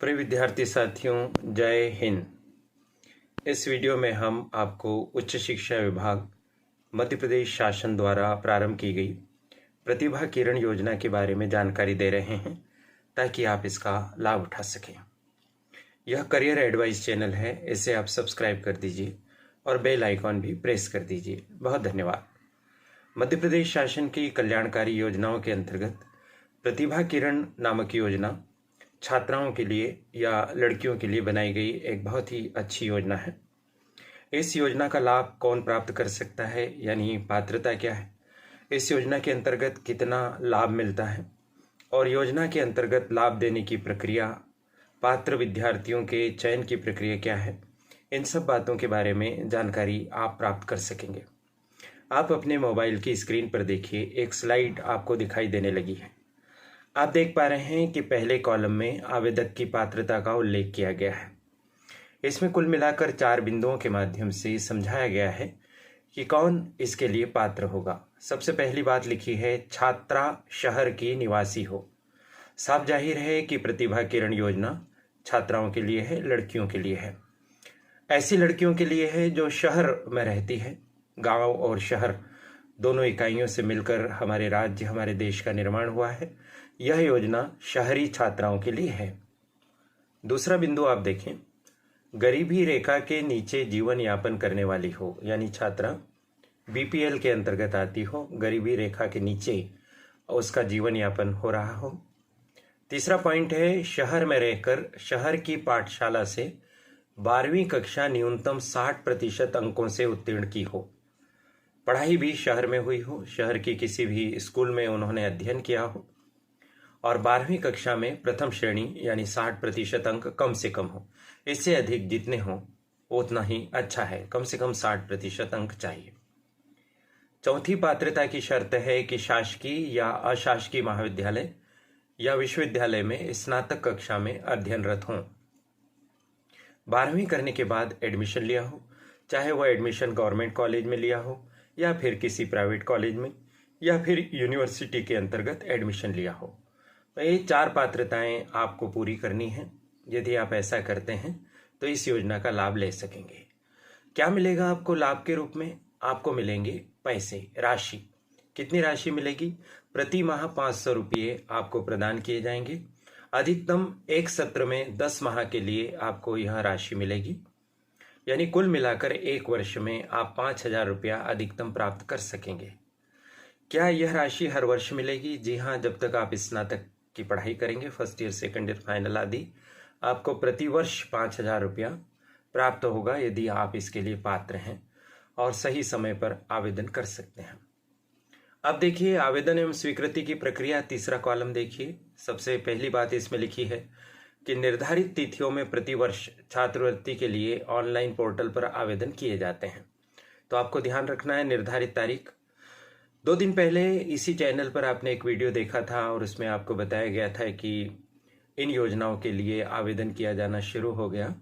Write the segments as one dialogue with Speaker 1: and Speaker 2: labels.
Speaker 1: प्रिय विद्यार्थी साथियों, जय हिंद। इस वीडियो में हम आपको उच्च शिक्षा विभाग मध्य प्रदेश शासन द्वारा प्रारंभ की गई प्रतिभा किरण योजना के बारे में जानकारी दे रहे हैं ताकि आप इसका लाभ उठा सकें। यह करियर एडवाइस चैनल है, इसे आप सब्सक्राइब कर दीजिए और बेल आइकॉन भी प्रेस कर दीजिए। बहुत धन्यवाद। मध्य प्रदेश शासन की कल्याणकारी योजनाओं के अंतर्गत प्रतिभा किरण नामक योजना छात्राओं के लिए या लड़कियों के लिए बनाई गई एक बहुत ही अच्छी योजना है। इस योजना का लाभ कौन प्राप्त कर सकता है, यानी पात्रता क्या है, इस योजना के अंतर्गत कितना लाभ मिलता है और योजना के अंतर्गत लाभ देने की प्रक्रिया, पात्र विद्यार्थियों के चयन की प्रक्रिया क्या है, इन सब बातों के बारे में जानकारी आप प्राप्त कर सकेंगे। आप अपने मोबाइल की स्क्रीन पर देखिए, एक स्लाइड आपको दिखाई देने लगी है। आप देख पा रहे हैं कि पहले कॉलम में आवेदक की पात्रता का उल्लेख किया गया है। इसमें कुल मिलाकर 4 बिंदुओं के माध्यम से समझाया गया है कि कौन इसके लिए पात्र होगा। सबसे पहली बात लिखी है, छात्रा शहर की निवासी हो। साफ जाहिर है कि प्रतिभा किरण योजना छात्राओं के लिए है, लड़कियों के लिए है। ऐसी लड़कियों के लिए है जो शहर में रहती है। गांव और शहर दोनों इकाइयों से मिलकर हमारे राज्य, हमारे देश का निर्माण हुआ है। यह योजना शहरी छात्राओं के लिए है। दूसरा बिंदु आप देखें, गरीबी रेखा के नीचे जीवन यापन करने वाली हो, यानी छात्रा बीपीएल के अंतर्गत आती हो, गरीबी रेखा के नीचे उसका जीवन यापन हो रहा हो। तीसरा पॉइंट है, शहर में रहकर शहर की पाठशाला से 12वीं कक्षा न्यूनतम 60% अंकों से उत्तीर्ण की हो। पढ़ाई भी शहर में हुई हो, शहर की किसी भी स्कूल में उन्होंने अध्ययन किया हो और 12वीं कक्षा में प्रथम श्रेणी यानी 60% अंक कम से कम हो। इससे अधिक जितने हों उतना ही अच्छा है, कम से कम 60% अंक चाहिए। चौथी पात्रता की शर्त है कि शासकीय या अशासकीय महाविद्यालय या विश्वविद्यालय में स्नातक कक्षा में अध्ययनरत हों। 12वीं करने के बाद एडमिशन लिया हो, चाहे वह एडमिशन गवर्नमेंट कॉलेज में लिया हो या फिर किसी प्राइवेट कॉलेज में या फिर यूनिवर्सिटी के अंतर्गत एडमिशन लिया हो। तो ये 4 पात्रताएं आपको पूरी करनी है। यदि आप ऐसा करते हैं तो इस योजना का लाभ ले सकेंगे। क्या मिलेगा आपको लाभ के रूप में? आपको मिलेंगे पैसे, राशि। कितनी राशि मिलेगी? प्रति माह 500 रुपये आपको प्रदान किए जाएंगे। अधिकतम एक सत्र में 10 माह के लिए आपको यह राशि मिलेगी, यानी कुल मिलाकर एक वर्ष में आप 5,000 रुपया अधिकतम प्राप्त कर सकेंगे। क्या यह राशि हर वर्ष मिलेगी? जी हाँ, जब तक आप स्नातक की पढ़ाई करेंगे, first year, second year, final आदि, आपको प्रति वर्ष 5,000 रुपया प्राप्त होगा यदि आप इसके लिए पात्र हैं और सही समय पर आवेदन कर सकते हैं। अब देखिए आवेदन एवं स्वीकृति की प्रक्रिया, तीसरा कॉलम देखिए। सबसे पहली बात इसमें लिखी है कि निर्धारित तिथियों में प्रतिवर्ष छात्रवृत्ति के लिए ऑनलाइन पोर्टल पर आवेदन किए जाते हैं। तो आपको ध्यान रखना है निर्धारित तारीख। 2 दिन पहले इसी चैनल पर आपने एक वीडियो देखा था और उसमें आपको बताया गया था कि इन योजनाओं के लिए आवेदन किया जाना शुरू हो गया।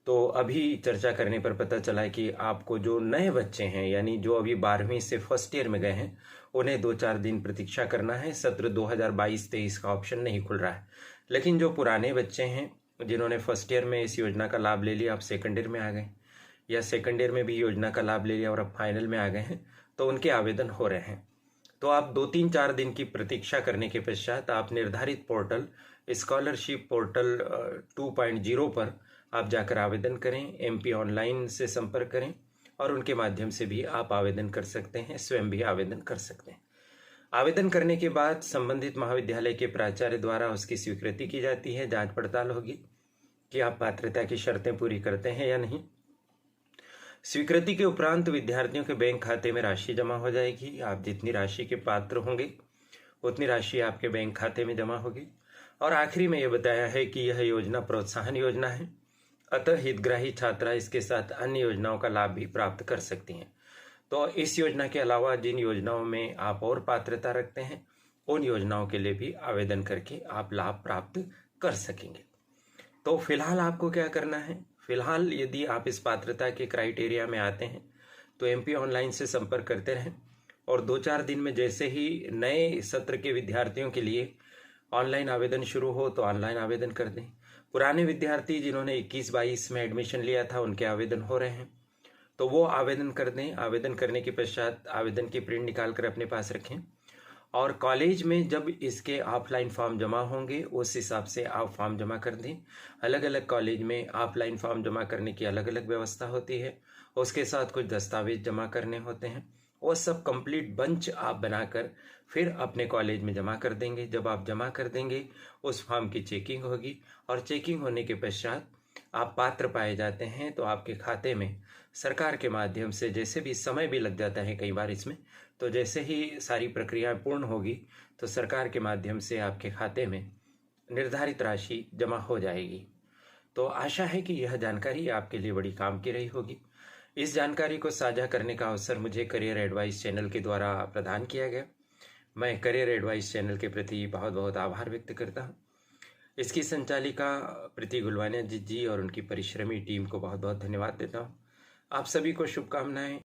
Speaker 1: तो अभी चर्चा करने पर पता चला कि आपको जो नए बच्चे हैं, यानी जो अभी 12वीं से फर्स्ट ईयर में गए हैं, उन्हें 2-4 दिन प्रतीक्षा करना है। सत्र 2022-23 का ऑप्शन नहीं खुल रहा है। लेकिन जो पुराने बच्चे हैं जिन्होंने फर्स्ट ईयर में इस योजना का लाभ ले लिया, आप सेकंड ईयर में आ गए या सेकंड ईयर में भी योजना का लाभ ले लिया और अब फाइनल में आ गए हैं, तो उनके आवेदन हो रहे हैं। तो आप 2-3-4 दिन की प्रतीक्षा करने के पश्चात आप निर्धारित पोर्टल स्कॉलरशिप पोर्टल 2.0 पर आप जाकर आवेदन करें। एमपी ऑनलाइन से संपर्क करें और उनके माध्यम से भी आप आवेदन कर सकते हैं, स्वयं भी आवेदन कर सकते हैं। आवेदन करने के बाद संबंधित महाविद्यालय के प्राचार्य द्वारा उसकी स्वीकृति की जाती है। जांच पड़ताल होगी कि आप पात्रता की शर्तें पूरी करते हैं या नहीं। स्वीकृति के उपरांत विद्यार्थियों के बैंक खाते में राशि जमा हो जाएगी। आप जितनी राशि के पात्र होंगे उतनी राशि आपके बैंक खाते में जमा होगी। और आखिरी में यह बताया है कि यह योजना प्रोत्साहन योजना है, अतः हितग्राही छात्रा इसके साथ अन्य योजनाओं का लाभ भी प्राप्त कर सकती हैं। तो इस योजना के अलावा जिन योजनाओं में आप और पात्रता रखते हैं, उन योजनाओं के लिए भी आवेदन करके आप लाभ प्राप्त कर सकेंगे। तो फिलहाल आपको क्या करना है? फिलहाल यदि आप इस पात्रता के क्राइटेरिया में आते हैं तो एमपी ऑनलाइन से संपर्क करते रहें और 2-4 दिन में जैसे ही नए सत्र के विद्यार्थियों के लिए ऑनलाइन आवेदन शुरू हो तो ऑनलाइन आवेदन कर दें। पुराने विद्यार्थी जिन्होंने 21-22 में एडमिशन लिया था उनके आवेदन हो रहे हैं, तो वो आवेदन कर दें। आवेदन करने के पश्चात आवेदन की प्रिंट निकाल कर अपने पास रखें, और कॉलेज में जब इसके ऑफलाइन फॉर्म जमा होंगे उस हिसाब से आप फॉर्म जमा कर दें। अलग अलग कॉलेज में ऑफलाइन फॉर्म जमा करने की अलग अलग व्यवस्था होती है, उसके साथ कुछ दस्तावेज जमा करने होते हैं। वो सब कंप्लीट बंच आप बनाकर फिर अपने कॉलेज में जमा कर देंगे। जब आप जमा कर देंगे उस फॉर्म की चेकिंग होगी, और चेकिंग होने के पश्चात आप पात्र पाए जाते हैं तो आपके खाते में सरकार के माध्यम से, जैसे भी समय भी लग जाता है कई बार इसमें, तो जैसे ही सारी प्रक्रिया पूर्ण होगी तो सरकार के माध्यम से आपके खाते में निर्धारित राशि जमा हो जाएगी। तो आशा है कि यह जानकारी आपके लिए बड़ी काम की रही होगी। इस जानकारी को साझा करने का अवसर मुझे करियर एडवाइस चैनल के द्वारा प्रदान किया गया। मैं करियर एडवाइस चैनल के प्रति बहुत बहुत आभार व्यक्त करता हूँ। इसकी संचालिका प्रीति गुलवानिया जी और उनकी परिश्रमी टीम को बहुत बहुत धन्यवाद देता हूँ। आप सभी को शुभकामनाएं।